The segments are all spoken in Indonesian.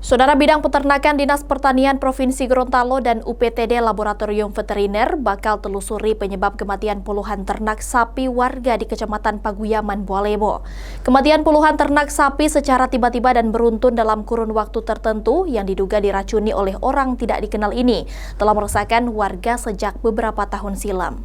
Saudara Bidang Peternakan Dinas Pertanian Provinsi Gorontalo dan UPTD Laboratorium Veteriner bakal telusuri penyebab kematian puluhan ternak sapi warga di Kecamatan Paguyaman, Bualemo. Kematian puluhan ternak sapi secara tiba-tiba dan beruntun dalam kurun waktu tertentu yang diduga diracuni oleh orang tidak dikenal ini telah meresahkan warga sejak beberapa tahun silam.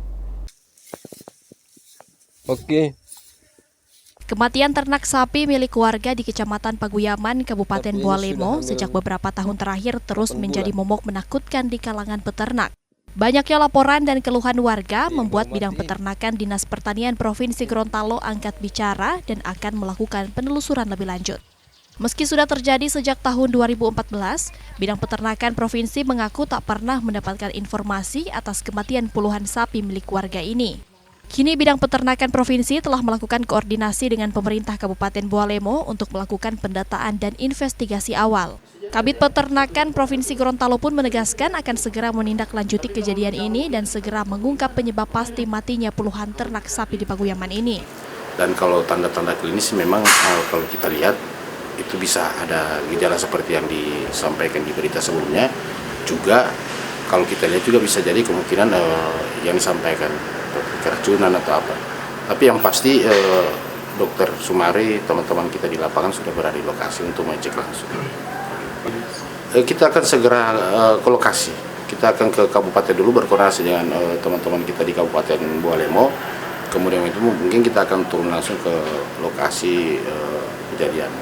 Kematian ternak sapi milik warga di Kecamatan Paguyaman, Kabupaten Bualemo sejak beberapa tahun terakhir terus menjadi momok menakutkan di kalangan peternak. Banyaknya laporan dan keluhan warga membuat Bidang Peternakan Dinas Pertanian Provinsi Gorontalo angkat bicara dan akan melakukan penelusuran lebih lanjut. Meski sudah terjadi sejak tahun 2014, Bidang Peternakan Provinsi mengaku tak pernah mendapatkan informasi atas kematian puluhan sapi milik warga ini. Kini Bidang Peternakan Provinsi telah melakukan koordinasi dengan pemerintah Kabupaten Bualemo untuk melakukan pendataan dan investigasi awal. Kabid Peternakan Provinsi Gorontalo pun menegaskan akan segera menindaklanjuti kejadian ini dan segera mengungkap penyebab pasti matinya puluhan ternak sapi di Paguyaman ini. Dan kalau tanda-tanda klinis memang kalau kita lihat itu bisa ada gejala seperti yang disampaikan di berita sebelumnya. Juga kalau kita lihat juga bisa jadi kemungkinan yang disampaikan keracunan atau apa. Tapi yang pasti Dokter Sumari, teman-teman kita di lapangan sudah berada di lokasi untuk mengecek langsung. Kita akan segera ke lokasi. Kita akan ke kabupaten dulu berkoordinasi dengan teman-teman kita di Kabupaten Bualemo. Kemudian itu mungkin kita akan turun langsung ke lokasi kejadian.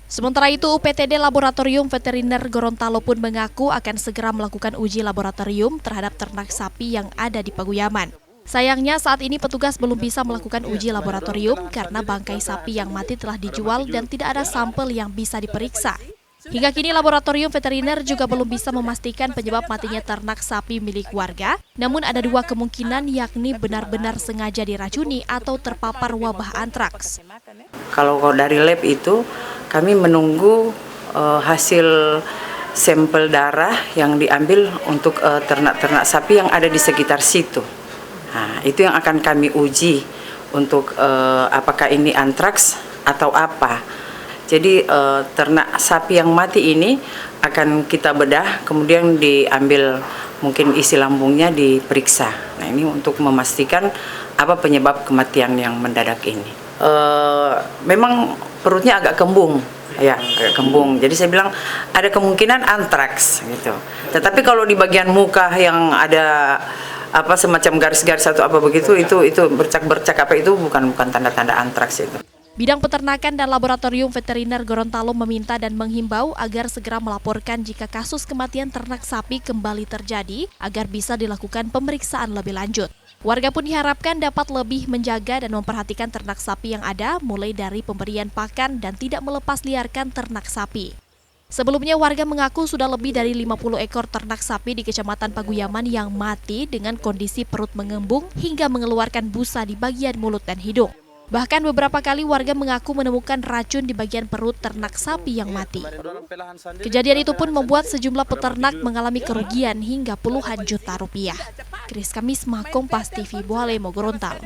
Sementara itu, UPTD Laboratorium Veteriner Gorontalo pun mengaku akan segera melakukan uji laboratorium terhadap ternak sapi yang ada di Paguyaman. Sayangnya saat ini petugas belum bisa melakukan uji laboratorium karena bangkai sapi yang mati telah dijual dan tidak ada sampel yang bisa diperiksa. Hingga kini laboratorium veteriner juga belum bisa memastikan penyebab matinya ternak sapi milik warga, namun ada dua kemungkinan yakni benar-benar sengaja diracuni atau terpapar wabah antraks. Kalau dari lab itu kami menunggu hasil sampel darah yang diambil untuk ternak-ternak sapi yang ada di sekitar situ. Nah, itu yang akan kami uji untuk apakah ini antraks atau apa. Jadi ternak sapi yang mati ini akan kita bedah, kemudian diambil mungkin isi lambungnya diperiksa. Nah, ini untuk memastikan apa penyebab kematian yang mendadak ini. Memang perutnya agak kembung, ya agak kembung. Jadi saya bilang ada kemungkinan antraks gitu. Tetapi kalau di bagian muka yang ada apa semacam garis-garis atau apa begitu, itu bercak-bercak apa itu bukan tanda-tanda antraks itu. Bidang Peternakan dan Laboratorium Veteriner Gorontalo meminta dan menghimbau agar segera melaporkan jika kasus kematian ternak sapi kembali terjadi agar bisa dilakukan pemeriksaan lebih lanjut. Warga pun diharapkan dapat lebih menjaga dan memperhatikan ternak sapi yang ada, mulai dari pemberian pakan dan tidak melepas liarkan ternak sapi. Sebelumnya warga mengaku sudah lebih dari 50 ekor ternak sapi di Kecamatan Paguyaman yang mati dengan kondisi perut mengembung hingga mengeluarkan busa di bagian mulut dan hidung. Bahkan beberapa kali warga mengaku menemukan racun di bagian perut ternak sapi yang mati. Kejadian itu pun membuat sejumlah peternak mengalami kerugian hingga puluhan juta rupiah. Kris Kamisma, Kompas TV, Bualemo, Gorontalo.